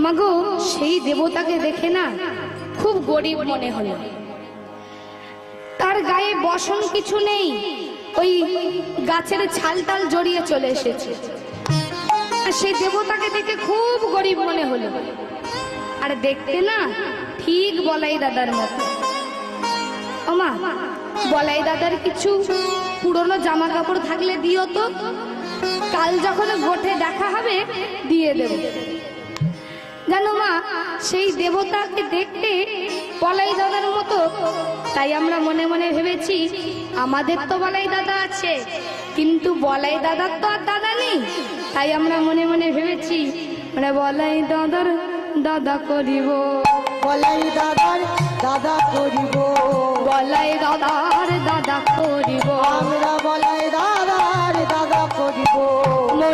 মাগো সেই দেবতাকে দেখে না খুব গরিব মনে হলো। তার গায়ে বসন কিছু নেই, ওই গাছের ছাল টাল জড়িয়ে চলে এসেছে। সেই দেবতাকে দেখে খুব গরিব মনে হলো। আর দেখতে না ঠিক বলাই দাদার মতো। ওমা, বলাই দাদার কিছু পুরনো জামা কাপড় থাকলে দিও তো, কাল যখন গোঠে দেখা হবে দিয়ে দেব। জানো মা, সেই দেবতাকে দেখতে বলাই দাদার মতো, তাই আমরা মনে মনে ভেবেছি আমাদের তো বলাই দাদা আছে, কিন্তু বলাই দাদার তো আর দাদা নেই। তাই আমরা মনে মনে ভেবেছি মানে বলাই দাদার দাদা করিব, বলাই দাদার দাদা করিব, বলাই দাদার দাদা করিব।